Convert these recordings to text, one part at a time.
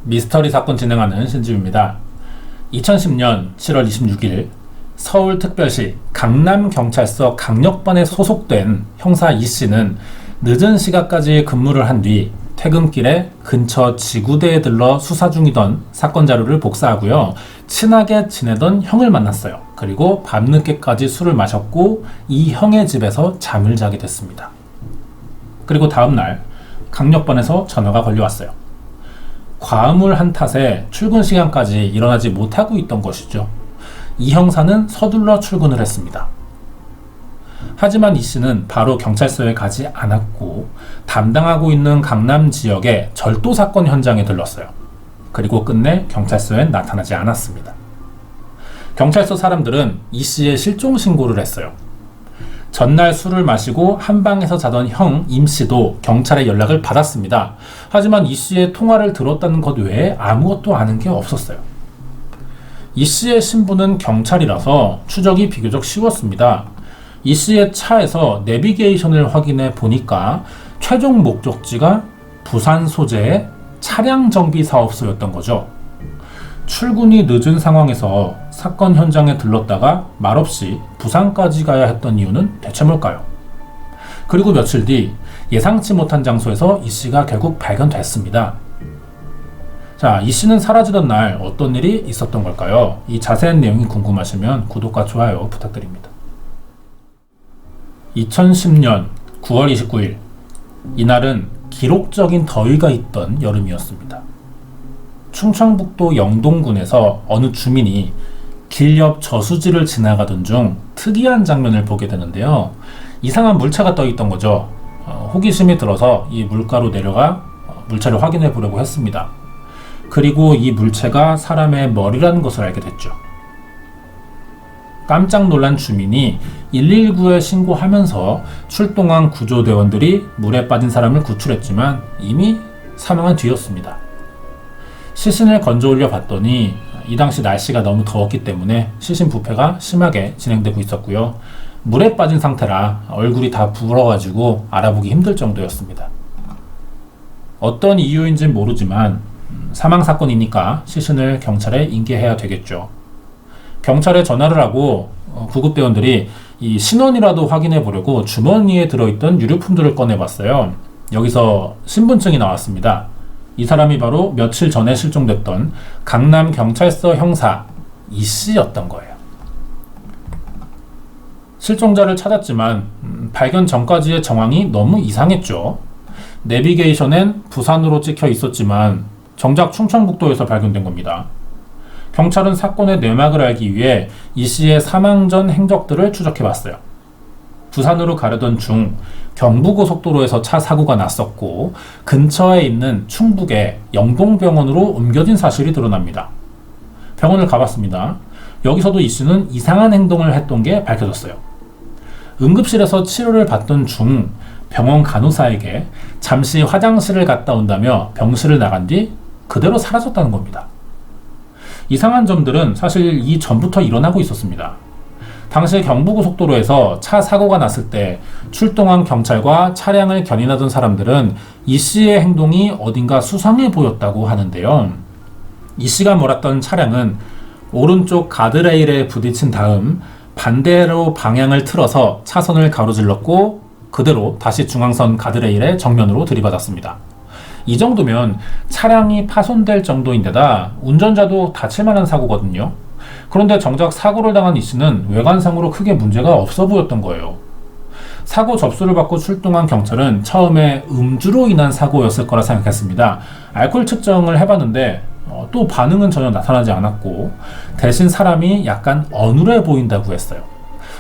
미스터리 사건 진행하는 신지우입니다. 2010년 7월 26일 서울특별시 강남경찰서 강력반에 소속된 형사 이씨는 늦은 시간까지 근무를 한 뒤 퇴근길에 근처 지구대에 들러 수사 중이던 사건 자료를 복사하고요. 친하게 지내던 형을 만났어요. 그리고 밤늦게까지 술을 마셨고 이 형의 집에서 잠을 자게 됐습니다. 그리고 다음날 강력반에서 전화가 걸려왔어요. 과음을 한 탓에 출근 시간까지 일어나지 못하고 있던 것이죠. 이 형사는 서둘러 출근을 했습니다. 하지만 이 씨는 바로 경찰서에 가지 않았고 담당하고 있는 강남 지역의 절도 사건 현장에 들렀어요. 그리고 끝내 경찰서엔 나타나지 않았습니다. 경찰서 사람들은 이 씨의 실종 신고를 했어요. 전날 술을 마시고 한 방에서 자던 형 임 씨도 경찰의 연락을 받았습니다. 하지만 이 씨의 통화를 들었다는 것 외에 아무것도 아는 게 없었어요. 이 씨의 신분은 경찰이라서 추적이 비교적 쉬웠습니다. 이 씨의 차에서 내비게이션을 확인해 보니까 최종 목적지가 부산 소재의 차량 정비 사업소였던 거죠. 출근이 늦은 상황에서 사건 현장에 들렀다가 말없이 부산까지 가야 했던 이유는 대체 뭘까요? 그리고 며칠 뒤 예상치 못한 장소에서 이 씨가 결국 발견됐습니다. 자, 이 씨는 사라지던 날 어떤 일이 있었던 걸까요? 이 자세한 내용이 궁금하시면 구독과 좋아요 부탁드립니다. 2010년 9월 29일 이날은 기록적인 더위가 있던 여름이었습니다. 충청북도 영동군에서 어느 주민이 길 옆 저수지를 지나가던 중 특이한 장면을 보게 되는데요. 이상한 물체가 떠 있던 거죠. 호기심이 들어서 이 물가로 내려가 물체를 확인해 보려고 했습니다. 그리고 이 물체가 사람의 머리라는 것을 알게 됐죠. 깜짝 놀란 주민이 119에 신고하면서 출동한 구조대원들이 물에 빠진 사람을 구출했지만 이미 사망한 뒤였습니다. 시신을 건져 올려 봤더니 이 당시 날씨가 너무 더웠기 때문에 시신 부패가 심하게 진행되고 있었고요. 물에 빠진 상태라 얼굴이 다 부어가지고 알아보기 힘들 정도였습니다. 어떤 이유인지는 모르지만 사망사건이니까 시신을 경찰에 인계해야 되겠죠. 경찰에 전화를 하고 구급대원들이 이 신원이라도 확인해 보려고 주머니에 들어있던 유류품들을 꺼내봤어요. 여기서 신분증이 나왔습니다. 이 사람이 바로 며칠 전에 실종됐던 강남경찰서 형사 이 씨였던 거예요. 실종자를 찾았지만 발견 전까지의 정황이 너무 이상했죠. 내비게이션엔 부산으로 찍혀 있었지만 정작 충청북도에서 발견된 겁니다. 경찰은 사건의 내막을 알기 위해 이 씨의 사망 전 행적들을 추적해봤어요. 부산으로 가려던 중 경부고속도로에서 차 사고가 났었고 근처에 있는 충북의 영동병원으로 옮겨진 사실이 드러납니다. 병원을 가봤습니다. 여기서도 이 씨는 이상한 행동을 했던 게 밝혀졌어요. 응급실에서 치료를 받던 중 병원 간호사에게 잠시 화장실을 갔다 온다며 병실을 나간 뒤 그대로 사라졌다는 겁니다. 이상한 점들은 사실 이전부터 일어나고 있었습니다. 당시 경부고속도로에서 차 사고가 났을 때 출동한 경찰과 차량을 견인하던 사람들은 이 씨의 행동이 어딘가 수상해 보였다고 하는데요. 이 씨가 몰았던 차량은 오른쪽 가드레일에 부딪힌 다음 반대로 방향을 틀어서 차선을 가로질렀고 그대로 다시 중앙선 가드레일에 정면으로 들이받았습니다. 이 정도면 차량이 파손될 정도인데다 운전자도 다칠 만한 사고거든요. 그런데 정작 사고를 당한 이 씨는 외관상으로 크게 문제가 없어 보였던 거예요. 사고 접수를 받고 출동한 경찰은 처음에 음주로 인한 사고였을 거라 생각했습니다. 알코올 측정을 해봤는데 또 반응은 전혀 나타나지 않았고 대신 사람이 약간 어눌해 보인다고 했어요.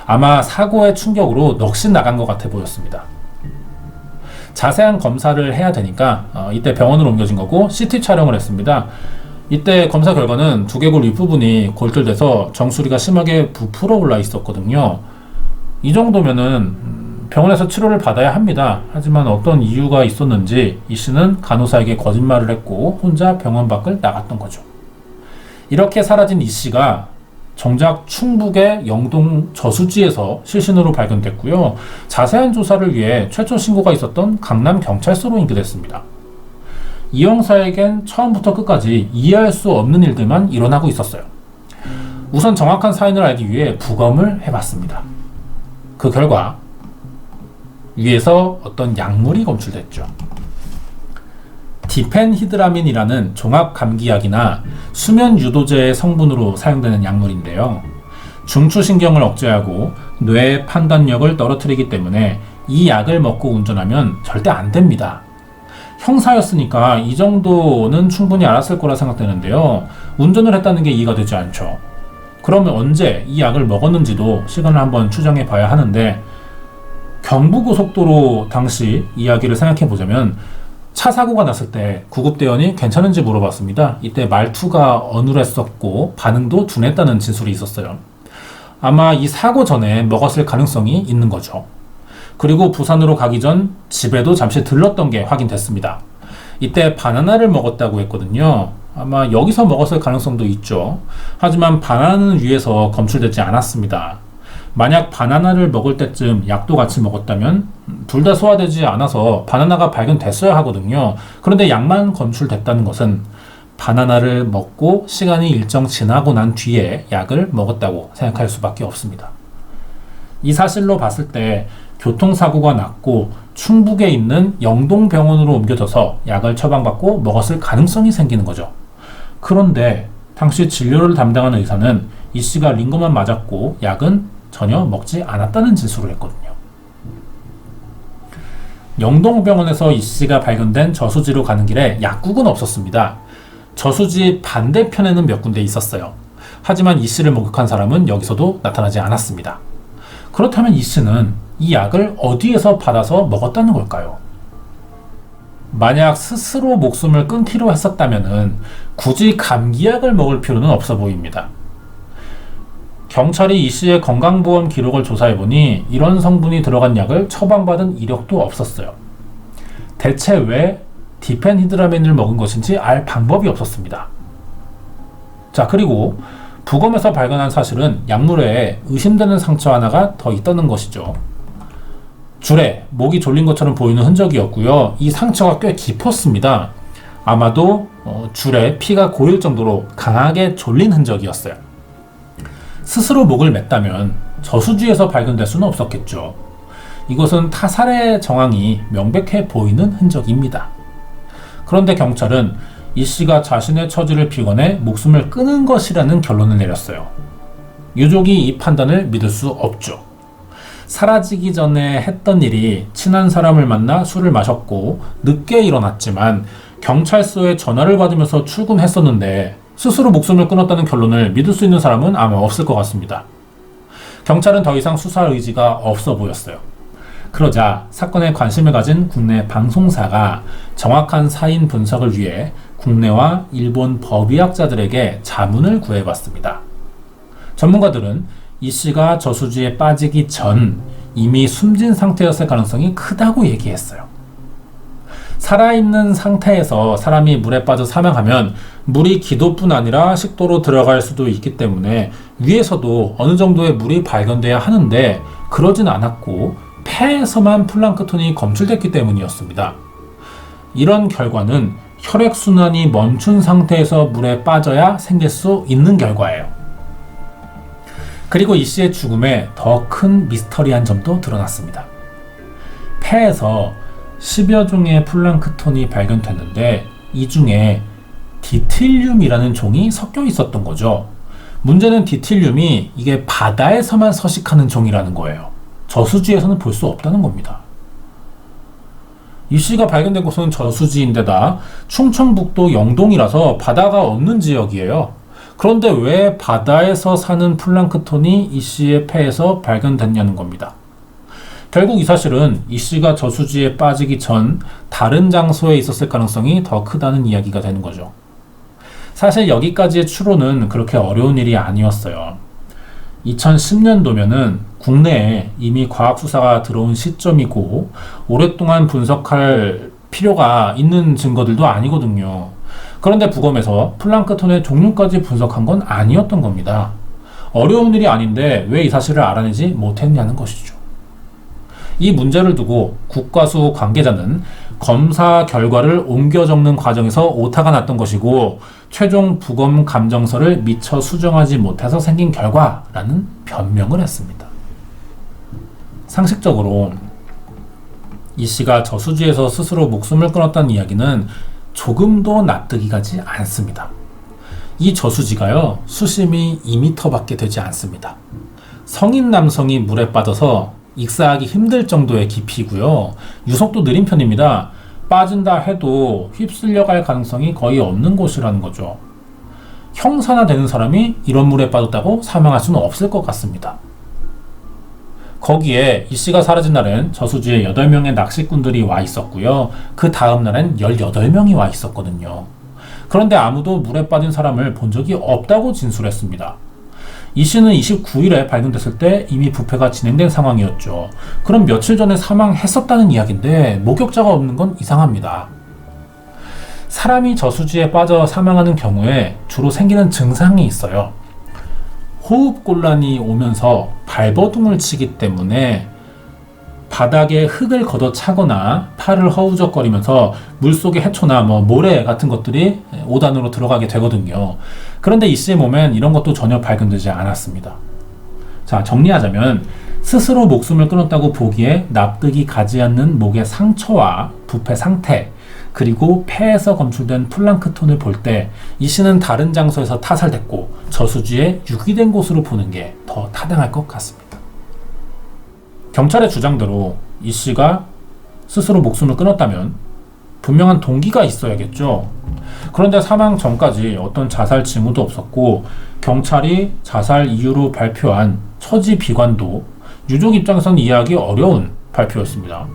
아마 사고의 충격으로 넋이 나간 것 같아 보였습니다. 자세한 검사를 해야 되니까 이때 병원으로 옮겨진 거고 CT 촬영을 했습니다. 이때 검사 결과는 두개골 윗부분이 골절돼서 정수리가 심하게 부풀어 올라 있었거든요. 이 정도면은 병원에서 치료를 받아야 합니다. 하지만 어떤 이유가 있었는지 이 씨는 간호사에게 거짓말을 했고 혼자 병원 밖을 나갔던 거죠. 이렇게 사라진 이 씨가 정작 충북의 영동 저수지에서 실신으로 발견됐고요. 자세한 조사를 위해 최초 신고가 있었던 강남경찰서로 인계됐습니다. 이 형사에겐 처음부터 끝까지 이해할 수 없는 일들만 일어나고 있었어요. 우선 정확한 사인을 알기 위해 부검을 해봤습니다. 그 결과 위에서 어떤 약물이 검출됐죠. 디펜히드라민이라는 종합감기약이나 수면유도제의 성분으로 사용되는 약물인데요. 중추신경을 억제하고 뇌의 판단력을 떨어뜨리기 때문에 이 약을 먹고 운전하면 절대 안 됩니다. 형사였으니까 이 정도는 충분히 알았을 거라 생각되는데요. 운전을 했다는 게 이해가 되지 않죠. 그러면 언제 이 약을 먹었는지도 시간을 한번 추정해 봐야 하는데, 경부고속도로 당시 이야기를 생각해 보자면 차 사고가 났을 때 구급대원이 괜찮은지 물어봤습니다. 이때 말투가 어눌했었고 반응도 둔했다는 진술이 있었어요. 아마 이 사고 전에 먹었을 가능성이 있는 거죠. 그리고 부산으로 가기 전 집에도 잠시 들렀던 게 확인됐습니다. 이때 바나나를 먹었다고 했거든요. 아마 여기서 먹었을 가능성도 있죠. 하지만 바나나는 위에서 검출되지 않았습니다. 만약 바나나를 먹을 때쯤 약도 같이 먹었다면 둘 다 소화되지 않아서 바나나가 발견됐어야 하거든요. 그런데 약만 검출됐다는 것은 바나나를 먹고 시간이 일정 지나고 난 뒤에 약을 먹었다고 생각할 수밖에 없습니다. 이 사실로 봤을 때 교통사고가 났고 충북에 있는 영동병원으로 옮겨져서 약을 처방받고 먹었을 가능성이 생기는 거죠. 그런데 당시 진료를 담당하는 의사는 이 씨가 링거만 맞았고 약은 전혀 먹지 않았다는 진술을 했거든요. 영동병원에서 이 씨가 발견된 저수지로 가는 길에 약국은 없었습니다. 저수지 반대편에는 몇 군데 있었어요. 하지만 이 씨를 목격한 사람은 여기서도 나타나지 않았습니다. 그렇다면 이 씨는 이 약을 어디에서 받아서 먹었다는 걸까요? 만약 스스로 목숨을 끊기로 했었다면 굳이 감기약을 먹을 필요는 없어 보입니다. 경찰이 이 씨의 건강보험 기록을 조사해보니 이런 성분이 들어간 약을 처방받은 이력도 없었어요. 대체 왜 디펜히드라민을 먹은 것인지 알 방법이 없었습니다. 자, 그리고 부검에서 발견한 사실은 약물에 의심되는 상처 하나가 더 있다는 것이죠. 줄에 목이 졸린 것처럼 보이는 흔적이었고요. 이 상처가 꽤 깊었습니다. 아마도 줄에 피가 고일 정도로 강하게 졸린 흔적이었어요. 스스로 목을 맸다면 저수지에서 발견될 수는 없었겠죠. 이것은 타살의 정황이 명백해 보이는 흔적입니다. 그런데 경찰은 이 씨가 자신의 처지를 비관해 목숨을 끊은 것이라는 결론을 내렸어요. 유족이 이 판단을 믿을 수 없죠. 사라지기 전에 했던 일이 친한 사람을 만나 술을 마셨고 늦게 일어났지만 경찰서에 전화를 받으면서 출근했었는데 스스로 목숨을 끊었다는 결론을 믿을 수 있는 사람은 아마 없을 것 같습니다. 경찰은 더 이상 수사 의지가 없어 보였어요. 그러자 사건에 관심을 가진 국내 방송사가 정확한 사인 분석을 위해 국내와 일본 법의학자들에게 자문을 구해봤습니다. 전문가들은 이 씨가 저수지에 빠지기 전 이미 숨진 상태였을 가능성이 크다고 얘기했어요. 살아있는 상태에서 사람이 물에 빠져 사망하면 물이 기도뿐 아니라 식도로 들어갈 수도 있기 때문에 위에서도 어느 정도의 물이 발견돼야 하는데 그러진 않았고 폐에서만 플랑크톤이 검출됐기 때문이었습니다. 이런 결과는 혈액순환이 멈춘 상태에서 물에 빠져야 생길 수 있는 결과예요. 그리고 이 씨의 죽음에 더 큰 미스터리한 점도 드러났습니다. 폐에서 10여 종의 플랑크톤이 발견됐는데 이 중에 디틸륨이라는 종이 섞여 있었던 거죠. 문제는 디틸륨이 이게 바다에서만 서식하는 종이라는 거예요. 저수지에서는 볼 수 없다는 겁니다. 이 씨가 발견된 곳은 저수지인데다 충청북도 영동이라서 바다가 없는 지역이에요. 그런데 왜 바다에서 사는 플랑크톤이 이 씨의 폐에서 발견됐냐는 겁니다. 결국 이 사실은 이 씨가 저수지에 빠지기 전 다른 장소에 있었을 가능성이 더 크다는 이야기가 되는 거죠. 사실 여기까지의 추론은 그렇게 어려운 일이 아니었어요. 2010년도면은 국내에 이미 과학수사가 들어온 시점이고 오랫동안 분석할 필요가 있는 증거들도 아니거든요. 그런데 부검에서 플랑크톤의 종류까지 분석한 건 아니었던 겁니다. 어려운 일이 아닌데 왜 이 사실을 알아내지 못했냐는 것이죠. 이 문제를 두고 국과수 관계자는 검사 결과를 옮겨 적는 과정에서 오타가 났던 것이고 최종 부검 감정서를 미처 수정하지 못해서 생긴 결과라는 변명을 했습니다. 상식적으로 이 씨가 저수지에서 스스로 목숨을 끊었다는 이야기는 조금도 납득이 가지 않습니다. 이 저수지가요, 수심이 2m밖에 되지 않습니다. 성인 남성이 물에 빠져서 익사하기 힘들 정도의 깊이고요. 유속도 느린 편입니다. 빠진다 해도 휩쓸려 갈 가능성이 거의 없는 곳이라는 거죠. 형사나 되는 사람이 이런 물에 빠졌다고 사망할 수는 없을 것 같습니다. 거기에 이 씨가 사라진 날엔 저수지에 8명의 낚시꾼들이 와 있었고요. 그 다음 날엔 18명이 와 있었거든요. 그런데 아무도 물에 빠진 사람을 본 적이 없다고 진술했습니다. 이 씨는 29일에 발견됐을 때 이미 부패가 진행된 상황이었죠. 그럼 며칠 전에 사망했었다는 이야기인데 목격자가 없는 건 이상합니다. 사람이 저수지에 빠져 사망하는 경우에 주로 생기는 증상이 있어요. 호흡곤란이 오면서 발버둥을 치기 때문에 바닥에 흙을 걷어차거나 팔을 허우적거리면서 물속의 해초나 모래 같은 것들이 5단으로 들어가게 되거든요. 그런데 이 씨의 몸엔 이런 것도 전혀 발견되지 않았습니다. 자, 정리하자면 스스로 목숨을 끊었다고 보기에 납득이 가지 않는 목의 상처와 부패 상태, 그리고 폐에서 검출된 플랑크톤을 볼 때 이 씨는 다른 장소에서 타살됐고 저수지에 유기된 곳으로 보는 게 더 타당할 것 같습니다. 경찰의 주장대로 이 씨가 스스로 목숨을 끊었다면 분명한 동기가 있어야겠죠. 그런데 사망 전까지 어떤 자살 징후도 없었고 경찰이 자살 이유로 발표한 처지 비관도 유족 입장에서는 이해하기 어려운 발표였습니다.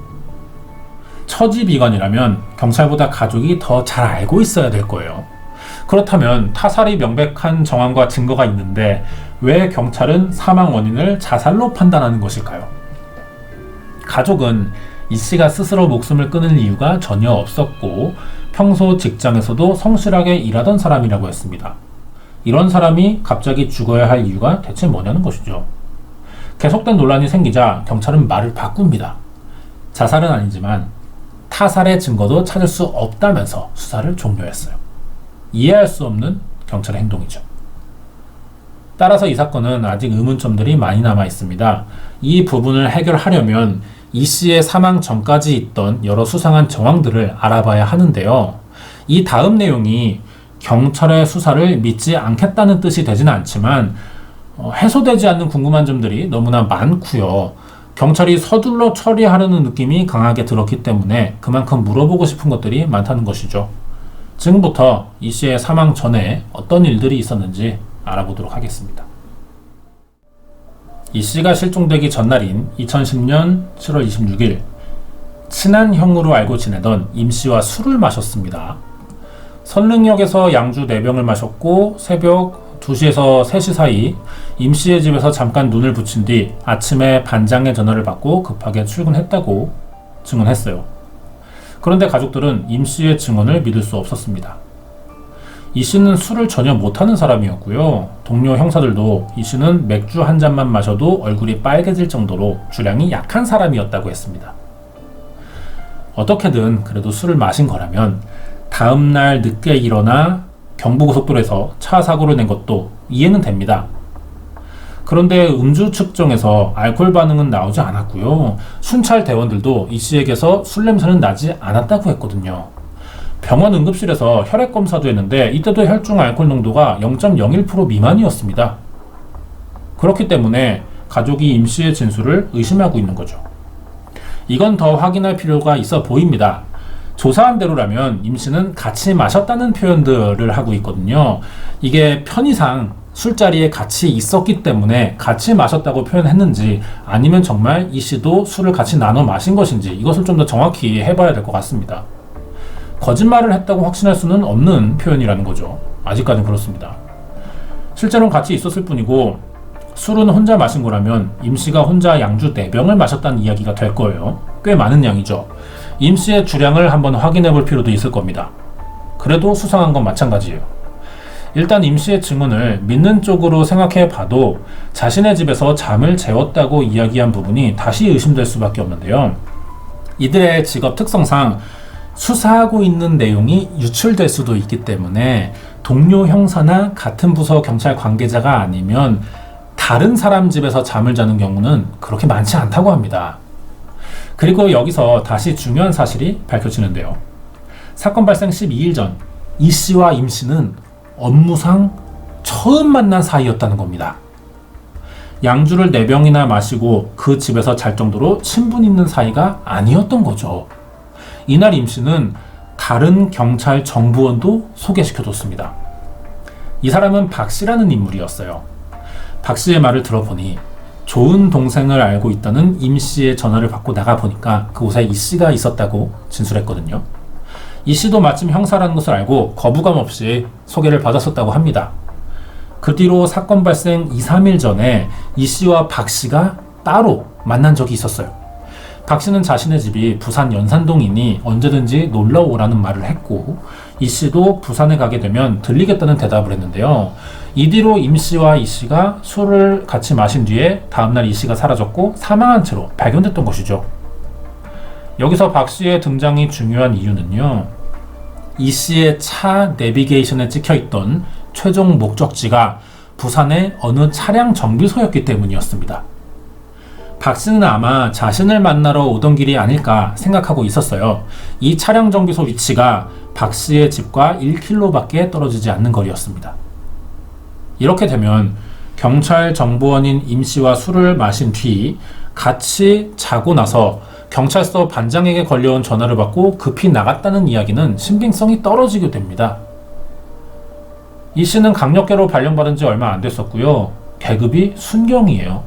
처지 비관이라면 경찰보다 가족이 더 잘 알고 있어야 될 거예요. 그렇다면 타살이 명백한 정황과 증거가 있는데 왜 경찰은 사망 원인을 자살로 판단하는 것일까요? 가족은 이 씨가 스스로 목숨을 끊을 이유가 전혀 없었고 평소 직장에서도 성실하게 일하던 사람이라고 했습니다. 이런 사람이 갑자기 죽어야 할 이유가 대체 뭐냐는 것이죠. 계속된 논란이 생기자 경찰은 말을 바꿉니다. 자살은 아니지만 타살의 증거도 찾을 수 없다면서 수사를 종료했어요. 이해할 수 없는 경찰의 행동이죠. 따라서 이 사건은 아직 의문점들이 많이 남아 있습니다. 이 부분을 해결하려면 이 씨의 사망 전까지 있던 여러 수상한 정황들을 알아봐야 하는데요. 이 다음 내용이 경찰의 수사를 믿지 않겠다는 뜻이 되지는 않지만 해소되지 않는 궁금한 점들이 너무나 많고요. 경찰이 서둘러 처리하려는 느낌이 강하게 들었기 때문에 그만큼 물어보고 싶은 것들이 많다는 것이죠. 지금부터 이 씨의 사망 전에 어떤 일들이 있었는지 알아보도록 하겠습니다. 이 씨가 실종되기 전날인 2010년 7월 26일 친한 형으로 알고 지내던 임 씨와 술을 마셨습니다. 선릉역에서 양주 4병을 마셨고 새벽 2시에서 3시 사이 임 씨의 집에서 잠깐 눈을 붙인 뒤 아침에 반장의 전화를 받고 급하게 출근했다고 증언했어요. 그런데 가족들은 임 씨의 증언을 믿을 수 없었습니다. 이 씨는 술을 전혀 못하는 사람이었고요. 동료 형사들도 이 씨는 맥주 한 잔만 마셔도 얼굴이 빨개질 정도로 주량이 약한 사람이었다고 했습니다. 어떻게든 그래도 술을 마신 거라면 다음날 늦게 일어나 경부고속도로에서 차 사고를 낸 것도 이해는 됩니다. 그런데 음주 측정에서 알코올 반응은 나오지 않았고요. 순찰 대원들도 이 씨에게서 술 냄새는 나지 않았다고 했거든요. 병원 응급실에서 혈액 검사도 했는데 이때도 혈중 알코올 농도가 0.01% 미만이었습니다. 그렇기 때문에 가족이 임 씨의 진술을 의심하고 있는 거죠. 이건 더 확인할 필요가 있어 보입니다. 조사한 대로라면 임 씨는 같이 마셨다는 표현들을 하고 있거든요. 이게 편의상 술자리에 같이 있었기 때문에 같이 마셨다고 표현했는지 아니면 정말 이 씨도 술을 같이 나눠 마신 것인지 이것을 좀 더 정확히 해봐야 될 것 같습니다. 거짓말을 했다고 확신할 수는 없는 표현이라는 거죠. 아직까지는 그렇습니다. 실제로는 같이 있었을 뿐이고 술은 혼자 마신 거라면 임 씨가 혼자 양주 4병을 마셨다는 이야기가 될 거예요. 꽤 많은 양이죠. 임 씨의 주량을 한번 확인해 볼 필요도 있을 겁니다. 그래도 수상한 건 마찬가지예요. 일단 임 씨의 증언을 믿는 쪽으로 생각해 봐도 자신의 집에서 잠을 재웠다고 이야기한 부분이 다시 의심될 수밖에 없는데요. 이들의 직업 특성상 수사하고 있는 내용이 유출될 수도 있기 때문에 동료 형사나 같은 부서 경찰 관계자가 아니면 다른 사람 집에서 잠을 자는 경우는 그렇게 많지 않다고 합니다. 그리고 여기서 다시 중요한 사실이 밝혀지는데요. 사건 발생 12일 전 이 씨와 임 씨는 업무상 처음 만난 사이였다는 겁니다. 양주를 4병이나 마시고 그 집에서 잘 정도로 친분 있는 사이가 아니었던 거죠. 이날 임 씨는 다른 경찰 정부원도 소개시켜줬습니다. 이 사람은 박 씨라는 인물이었어요. 박 씨의 말을 들어보니 좋은 동생을 알고 있다는 임 씨의 전화를 받고 나가보니까 그곳에 이 씨가 있었다고 진술했거든요. 이 씨도 마침 형사라는 것을 알고 거부감 없이 소개를 받았었다고 합니다. 그 뒤로 사건 발생 2-3일 전에 이 씨와 박 씨가 따로 만난 적이 있었어요. 박 씨는 자신의 집이 부산 연산동이니 언제든지 놀러 오라는 말을 했고 이 씨도 부산에 가게 되면 들리겠다는 대답을 했는데요. 이 뒤로 임 씨와 이 씨가 술을 같이 마신 뒤에 다음날 이 씨가 사라졌고 사망한 채로 발견됐던 것이죠. 여기서 박 씨의 등장이 중요한 이유는요. 이 씨의 차 내비게이션에 찍혀있던 최종 목적지가 부산의 어느 차량 정비소였기 때문이었습니다. 박 씨는 아마 자신을 만나러 오던 길이 아닐까 생각하고 있었어요. 이 차량 정비소 위치가 박 씨의 집과 1km밖에 떨어지지 않는 거리였습니다. 이렇게 되면 경찰 정보원인 임 씨와 술을 마신 뒤 같이 자고 나서 경찰서 반장에게 걸려온 전화를 받고 급히 나갔다는 이야기는 신빙성이 떨어지게 됩니다. 이 씨는 강력계로 발령받은 지 얼마 안 됐었고요. 계급이 순경이에요.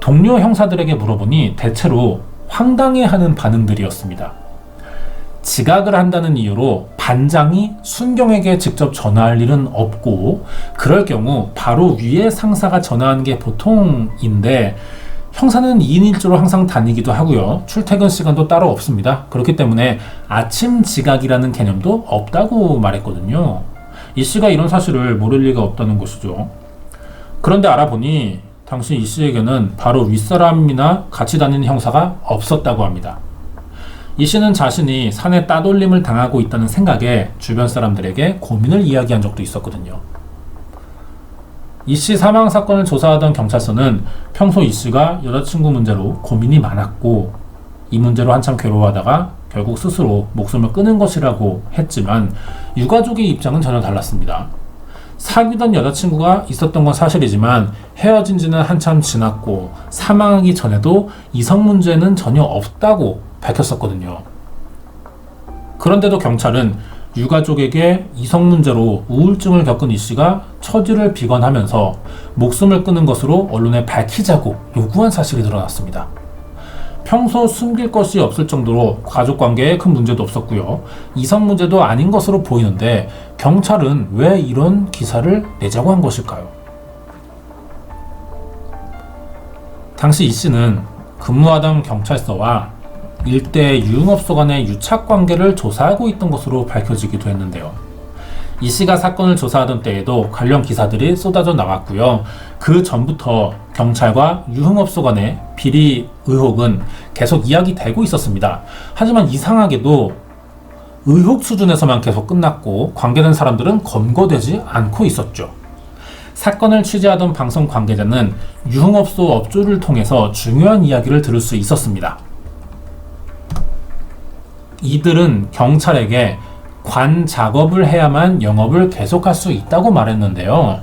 동료 형사들에게 물어보니 대체로 황당해하는 반응들이었습니다. 지각을 한다는 이유로 반장이 순경에게 직접 전화할 일은 없고 그럴 경우 바로 위에 상사가 전화하는 게 보통인데 형사는 2인 1조로 항상 다니기도 하고요. 출퇴근 시간도 따로 없습니다. 그렇기 때문에 아침 지각이라는 개념도 없다고 말했거든요. 이 씨가 이런 사실을 모를 리가 없다는 것이죠. 그런데 알아보니 당시 이 씨에게는 바로 윗사람이나 같이 다니는 형사가 없었다고 합니다. 이 씨는 자신이 산에 따돌림을 당하고 있다는 생각에 주변 사람들에게 고민을 이야기한 적도 있었거든요. 이 씨 사망 사건을 조사하던 경찰서는 평소 이 씨가 여자친구 문제로 고민이 많았고 이 문제로 한참 괴로워하다가 결국 스스로 목숨을 끊은 것이라고 했지만 유가족의 입장은 전혀 달랐습니다. 사귀던 여자친구가 있었던 건 사실이지만 헤어진 지는 한참 지났고 사망하기 전에도 이성 문제는 전혀 없다고 밝혔었거든요. 그런데도 경찰은 유가족에게 이성 문제로 우울증을 겪은 이 씨가 처지를 비관하면서 목숨을 끊은 것으로 언론에 밝히자고 요구한 사실이 드러났습니다. 평소 숨길 것이 없을 정도로 가족관계에 큰 문제도 없었고요. 이성 문제도 아닌 것으로 보이는데 경찰은 왜 이런 기사를 내자고 한 것일까요? 당시 이 씨는 근무하던 경찰서와 일대 유흥업소 간의 유착관계를 조사하고 있던 것으로 밝혀지기도 했는데요. 이 씨가 사건을 조사하던 때에도 관련 기사들이 쏟아져 나왔고요. 그 전부터 경찰과 유흥업소 간의 비리 의혹은 계속 이야기되고 있었습니다. 하지만 이상하게도 의혹 수준에서만 계속 끝났고 관계된 사람들은 검거되지 않고 있었죠. 사건을 취재하던 방송 관계자는 유흥업소 업주를 통해서 중요한 이야기를 들을 수 있었습니다. 이들은 경찰에게 관 작업을 해야만 영업을 계속할 수 있다고 말했는데요.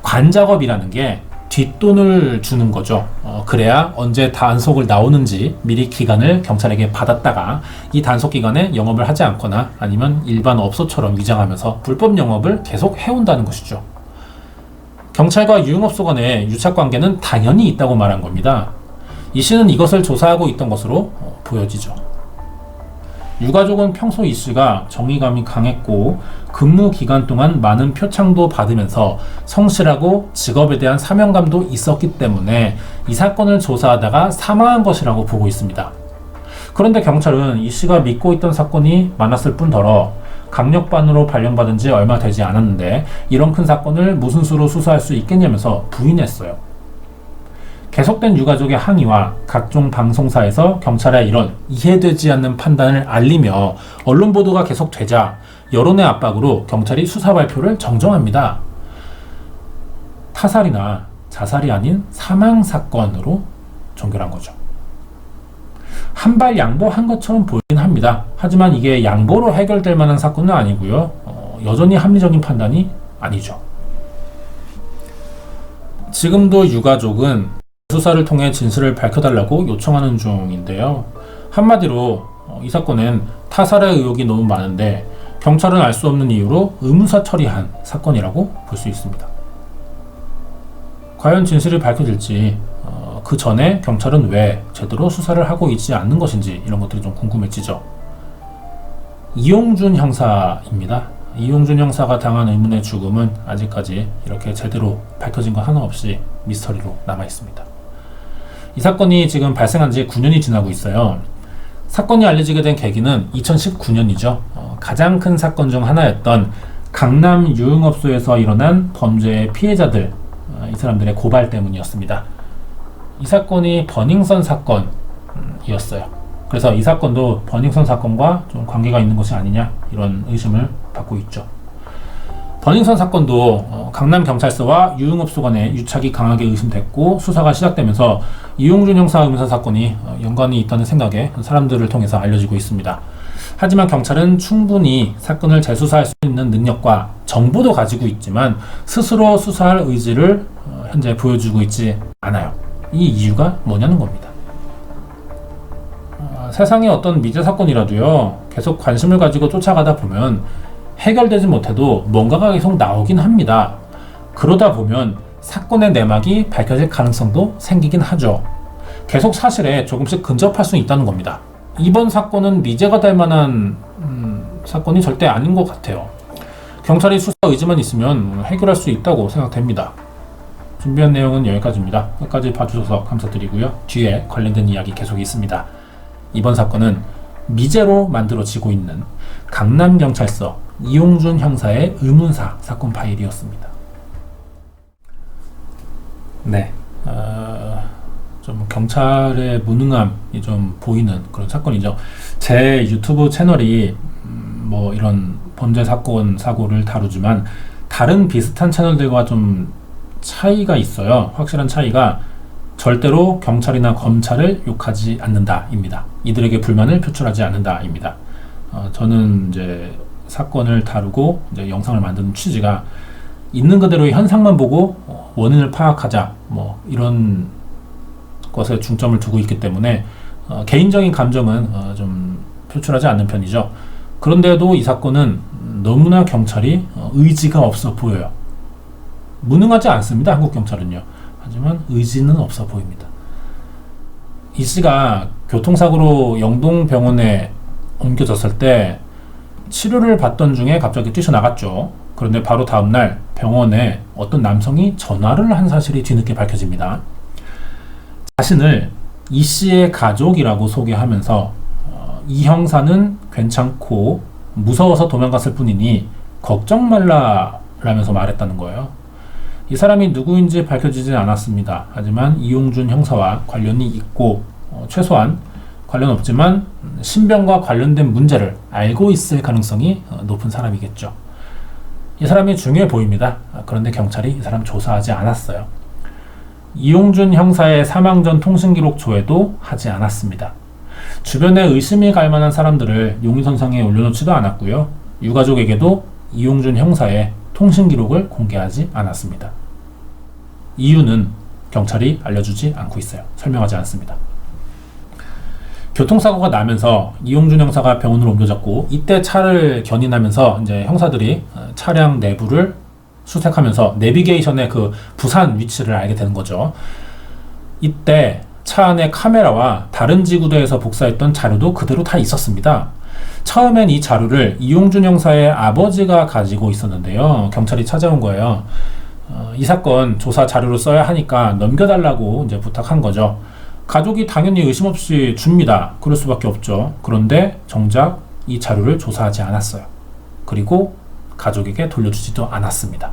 관 작업이라는 게 뒷돈을 주는 거죠. 그래야 언제 단속을 나오는지 미리 기간을 경찰에게 받았다가 이 단속 기간에 영업을 하지 않거나 아니면 일반 업소처럼 위장하면서 불법 영업을 계속 해온다는 것이죠. 경찰과 유흥업소 간의 유착관계는 당연히 있다고 말한 겁니다. 이 씨는 이것을 조사하고 있던 것으로 보여지죠. 유가족은 평소 이 씨가 정의감이 강했고 근무 기간 동안 많은 표창도 받으면서 성실하고 직업에 대한 사명감도 있었기 때문에 이 사건을 조사하다가 사망한 것이라고 보고 있습니다. 그런데 경찰은 이 씨가 믿고 있던 사건이 많았을 뿐더러 강력반으로 발령받은 지 얼마 되지 않았는데 이런 큰 사건을 무슨 수로 수사할 수 있겠냐면서 부인했어요. 계속된 유가족의 항의와 각종 방송사에서 경찰의 이런 이해되지 않는 판단을 알리며 언론 보도가 계속되자 여론의 압박으로 경찰이 수사 발표를 정정합니다. 타살이나 자살이 아닌 사망 사건으로 종결한 거죠. 한 발 양보한 것처럼 보이긴 합니다. 하지만 이게 양보로 해결될 만한 사건은 아니고요. 여전히 합리적인 판단이 아니죠. 지금도 유가족은 수사를 통해 진실을 밝혀달라고 요청하는 중인데요. 한마디로 이 사건은 타살의 의혹이 너무 많은데 경찰은 알 수 없는 이유로 의문사 처리한 사건이라고 볼 수 있습니다. 과연 진실이 밝혀질지, 그 전에 경찰은 왜 제대로 수사를 하고 있지 않는 것인지 이런 것들이 좀 궁금해지죠. 이용준 형사입니다. 이용준 형사가 당한 의문의 죽음은 아직까지 이렇게 제대로 밝혀진 것 하나 없이 미스터리로 남아 있습니다. 이 사건이 지금 발생한 지 9년이 지나고 있어요. 사건이 알려지게 된 계기는 2019년이죠. 가장 큰 사건 중 하나였던 강남 유흥업소에서 일어난 범죄의 피해자들, 이 사람들의 고발 때문이었습니다. 이 사건이 버닝썬 사건이었어요. 그래서 이 사건도 버닝썬 사건과 좀 관계가 있는 것이 아니냐 이런 의심을 받고 있죠. 버닝썬 사건도 강남경찰서와 유흥업소 간의 유착이 강하게 의심됐고 수사가 시작되면서 이용준 형사 의문사 사건이 연관이 있다는 생각에 사람들을 통해서 알려지고 있습니다. 하지만 경찰은 충분히 사건을 재수사할 수 있는 능력과 정보도 가지고 있지만 스스로 수사할 의지를 현재 보여주고 있지 않아요. 이 이유가 뭐냐는 겁니다. 세상에 어떤 미제 사건이라도요, 계속 관심을 가지고 쫓아가다 보면 해결되지 못해도 뭔가가 계속 나오긴 합니다. 그러다 보면 사건의 내막이 밝혀질 가능성도 생기긴 하죠. 계속 사실에 조금씩 근접할 수 있다는 겁니다. 이번 사건은 미제가 될 만한 사건이 절대 아닌 것 같아요. 경찰이 수사 의지만 있으면 해결할 수 있다고 생각됩니다. 준비한 내용은 여기까지입니다. 끝까지 봐주셔서 감사드리고요. 뒤에 관련된 이야기 계속 있습니다. 이번 사건은 미제로 만들어지고 있는 강남경찰서 이용준 형사의 의문사 사건 파일이었습니다. 네, 좀 경찰의 무능함이 좀 보이는 그런 사건이죠. 제 유튜브 채널이 뭐 이런 범죄 사건 사고를 다루지만 다른 비슷한 채널들과 좀 차이가 있어요. 확실한 차이가 절대로 경찰이나 검찰을 욕하지 않는다입니다. 이들에게 불만을 표출하지 않는다입니다. 저는 이제 사건을 다루고 이제 영상을 만드는 취지가 있는 그대로의 현상만 보고 원인을 파악하자 뭐 이런 것에 중점을 두고 있기 때문에 개인적인 감정은 좀 표출하지 않는 편이죠. 그런데도 이 사건은 너무나 경찰이 의지가 없어 보여요. 무능하지 않습니다. 한국 경찰은요. 하지만 의지는 없어 보입니다. 이 씨가 교통사고로 영동병원에 옮겨졌을 때 치료를 받던 중에 갑자기 뛰쳐나갔죠. 그런데 바로 다음날 병원에 어떤 남성이 전화를 한 사실이 뒤늦게 밝혀집니다. 자신을 이 씨의 가족이라고 소개하면서 이 형사는 괜찮고 무서워서 도망갔을 뿐이니 걱정 말라 라면서 말했다는 거예요. 이 사람이 누구인지 밝혀지진 않았습니다. 하지만 이용준 형사와 관련이 있고 최소한 관련 없지만 신병과 관련된 문제를 알고 있을 가능성이 높은 사람이겠죠. 이 사람이 중요해 보입니다. 그런데 경찰이 이 사람 조사하지 않았어요. 이용준 형사의 사망 전 통신기록 조회도 하지 않았습니다. 주변에 의심이 갈 만한 사람들을 용의선상에 올려놓지도 않았고요. 유가족에게도 이용준 형사의 통신기록을 공개하지 않았습니다. 이유는 경찰이 알려주지 않고 있어요. 설명하지 않습니다. 교통사고가 나면서 이용준 형사가 병원으로 옮겨졌고 이때 차를 견인하면서 이제 형사들이 차량 내부를 수색하면서 내비게이션의 그 부산 위치를 알게 되는 거죠. 이때 차 안에 카메라와 다른 지구대에서 복사했던 자료도 그대로 다 있었습니다. 처음엔 이 자료를 이용준 형사의 아버지가 가지고 있었는데요. 경찰이 찾아온 거예요. 이 사건 조사 자료로 써야 하니까 넘겨달라고 이제 부탁한 거죠. 가족이 당연히 의심 없이 줍니다. 그럴 수밖에 없죠. 그런데 정작 이 자료를 조사하지 않았어요. 그리고 가족에게 돌려주지도 않았습니다.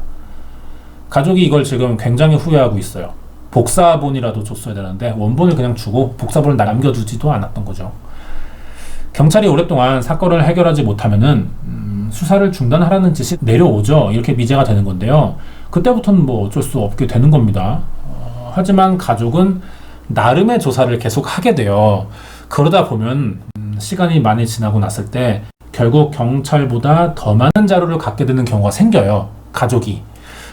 가족이 이걸 지금 굉장히 후회하고 있어요. 복사본이라도 줬어야 되는데 원본을 그냥 주고 복사본을 남겨두지도 않았던 거죠. 경찰이 오랫동안 사건을 해결하지 못하면은 수사를 중단하라는 짓이 내려오죠. 이렇게 미제가 되는 건데요. 그때부터는 뭐 어쩔 수 없게 되는 겁니다. 하지만 가족은 나름의 조사를 계속 하게 돼요. 그러다 보면 시간이 많이 지나고 났을 때 결국 경찰보다 더 많은 자료를 갖게 되는 경우가 생겨요. 가족이.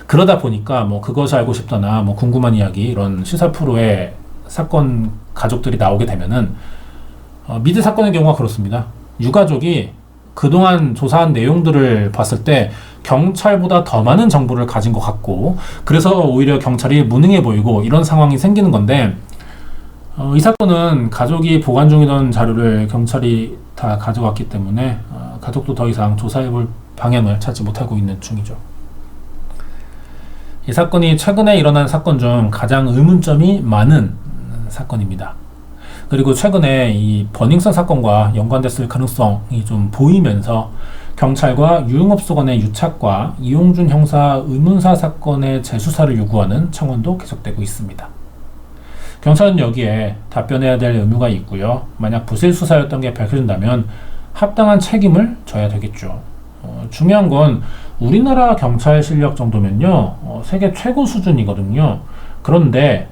그러다 보니까 뭐 그것이 알고 싶다나 뭐 궁금한 이야기 이런 시사 프로의 사건 가족들이 나오게 되면은 미드 사건의 경우가 그렇습니다. 유가족이 그동안 조사한 내용들을 봤을 때 경찰보다 더 많은 정보를 가진 것 같고 그래서 오히려 경찰이 무능해 보이고 이런 상황이 생기는 건데 이 사건은 가족이 보관 중이던 자료를 경찰이 다 가져갔기 때문에 가족도 더 이상 조사해볼 방향을 찾지 못하고 있는 중이죠. 이 사건이 최근에 일어난 사건 중 가장 의문점이 많은 사건입니다. 그리고 최근에 이 버닝썬 사건과 연관됐을 가능성이 좀 보이면서 경찰과 유흥업소 간의 유착과 이용준 형사 의문사 사건의 재수사를 요구하는 청원도 계속되고 있습니다. 경찰은 여기에 답변해야 될 의무가 있고요. 만약 부실 수사였던 게 밝혀진다면 합당한 책임을 져야 되겠죠. 중요한 건 우리나라 경찰 실력 정도면요. 세계 최고 수준이거든요. 그런데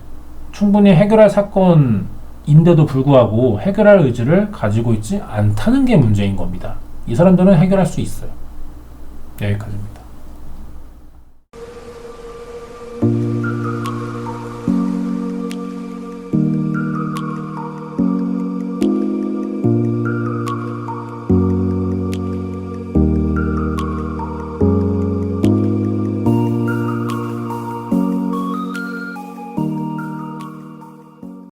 충분히 해결할 사건인데도 불구하고 해결할 의지를 가지고 있지 않다는 게 문제인 겁니다. 이 사람들은 해결할 수 있어요. 여기까지입니다.